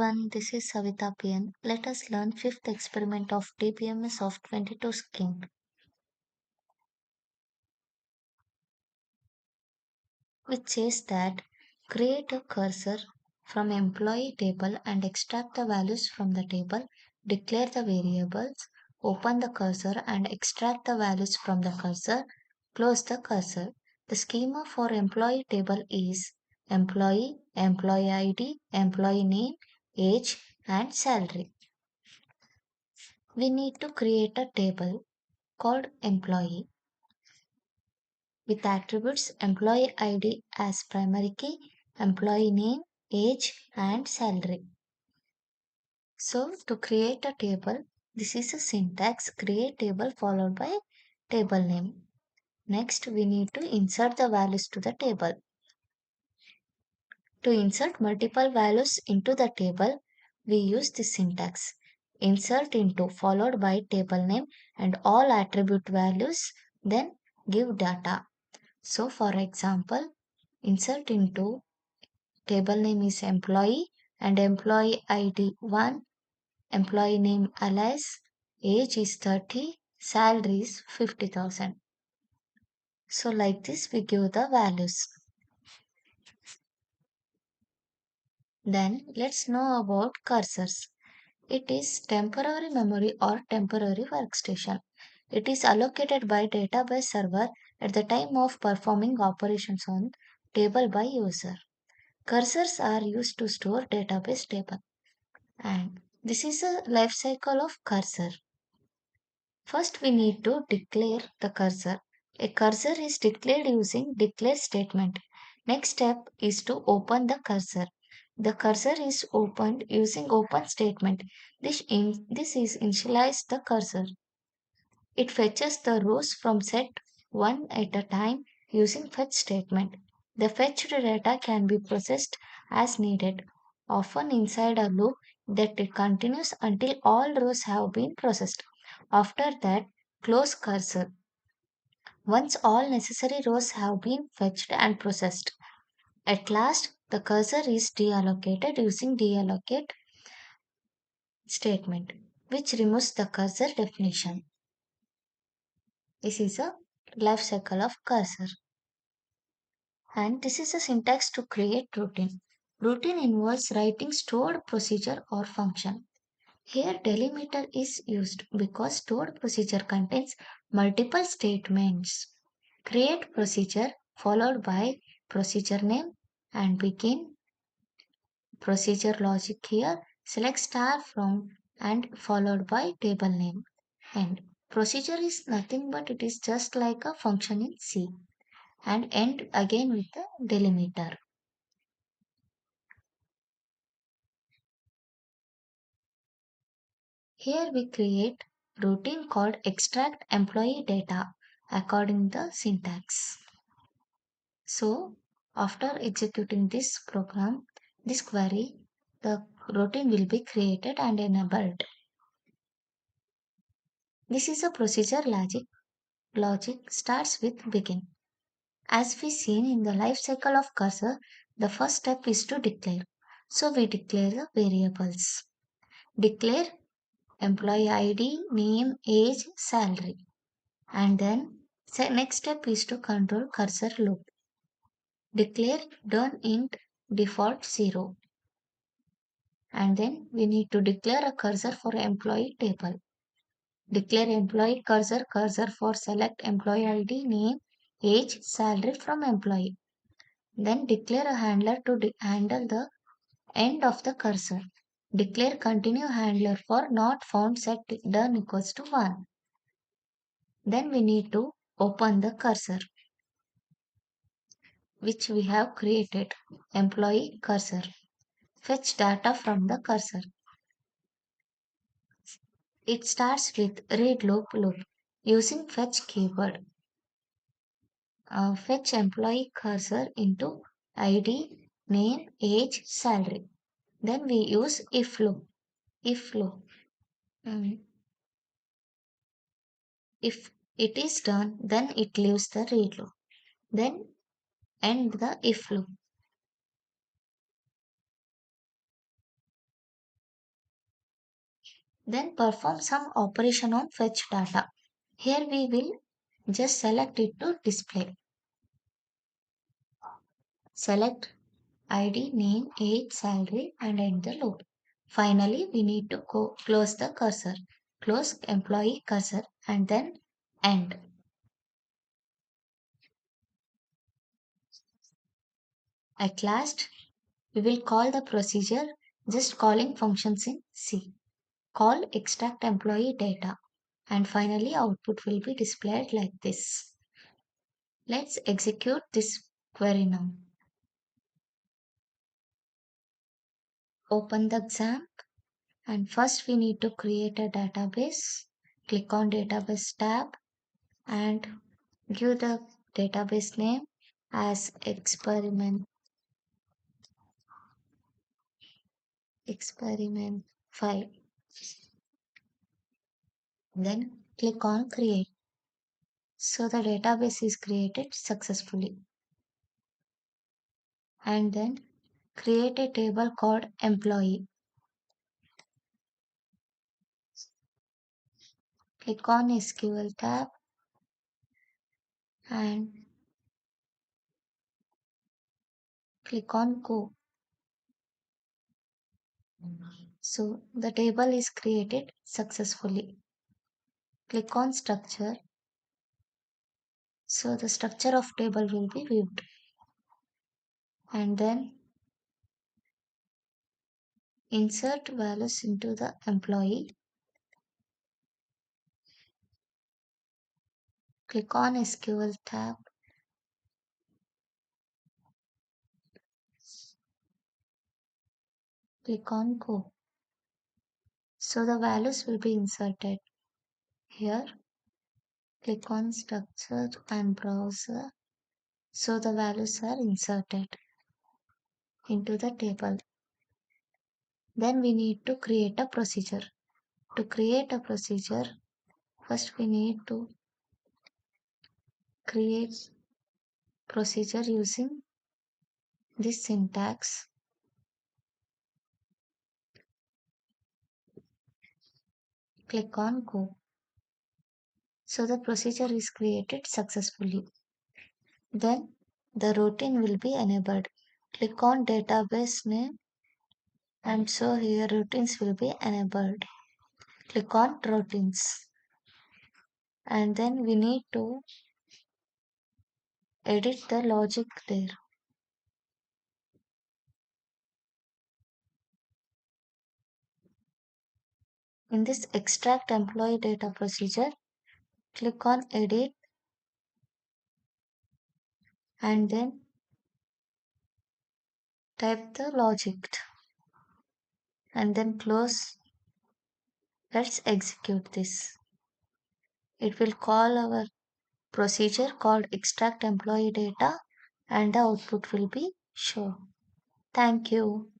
everyone, this is Savita PN. Let us learn fifth experiment of DBMS of 22 scheme, which says that create a cursor from employee table and extract the values from the table, declare the variables, open the cursor and extract the values from the cursor, close the cursor. The schema for employee table is employee, employee ID, employee name, age and salary. We need to create a table called employee with attributes employee ID as primary key, employee name, age and salary. So to create a table, this is a syntax create table followed by table name. Next we need to insert the values to the table. To insert multiple values into the table, we use this syntax insert into followed by table name and all attribute values, then give data. So for example, insert into table name is employee and employee ID 1, employee name alias, age is 30, salary is 50,000. So like this we give the values. Then let's know about cursors. It is temporary memory or temporary workstation. It is allocated by database server at the time of performing operations on table by user. Cursors are used to store database table. And this is a life cycle of cursor. First we need to declare the cursor. A cursor is declared using declare statement. Next step is to open the cursor. The cursor is opened using open statement. This is initialize the cursor. It fetches the rows from set one at a time using fetch statement. The fetched data can be processed as needed, often inside a loop that it continues until all rows have been processed. After that, close cursor. Once all necessary rows have been fetched and processed. At last, the cursor is deallocated using deallocate statement, which removes the cursor definition. This is a life cycle of cursor. And this is a syntax to create routine. Routine involves writing stored procedure or function. Here delimiter is used because stored procedure contains multiple statements. Create procedure followed by procedure name and begin procedure logic here. Select star from and followed by table name. And procedure is nothing but it is just like a function in C. And end again with the delimiter. Here we create routine called extract employee data according the syntax. So after executing this program, this query, the routine will be created and enabled. This is a procedure logic. Logic starts with begin. As we seen in the life cycle of cursor, the first step is to declare. So we declare the variables. Declare employee ID, name, age, salary. And then next step is to control cursor loop. Declare done int default 0. And then we need to declare a cursor for employee table. Declare employee cursor for select employee ID, name, age, salary from employee. Then declare a handler to handle the end of the cursor. Declare continue handler for not found set done equals to 1. Then we need to open the cursor which we have created, employee cursor. Fetch data from the cursor. It starts with read loop using fetch keyword. Fetch employee cursor into ID, name, age, salary. Then we use if loop. If loop. Mm. If it is done, then it leaves the read loop. Then end the if loop. Then perform some operation on fetch data. Here we will just select it to display. Select ID, name, age, salary and end the loop. Finally, we need to close the cursor. Close employee cursor and then end. At last, we will call the procedure just calling functions in C. Call extract employee data and finally output will be displayed like this. Let's execute this query now. Open the exam and first we need to create a database. Click on database tab and give the database name as experiment 5. Then click on create. So the database is created successfully. And then create a table called employee. Click on SQL tab and click on go. So the table is created successfully. Click on structure. So the structure of table will be viewed. And then insert values into the employee. Click on SQL tab. Click on go. So the values will be inserted here. Click on structure and browser. So the values are inserted into the table. Then we need to create a procedure. To create a procedure, first we need to create procedure using this syntax. Click on go. So the procedure is created successfully. Then the routine will be enabled. Click on database name and so here routines will be enabled. Click on routines and then we need to edit the logic there. In this extract employee data procedure, click on edit and then type the logic and then close. Let's execute this. It will call our procedure called extract employee data and the output will be shown. Thank you.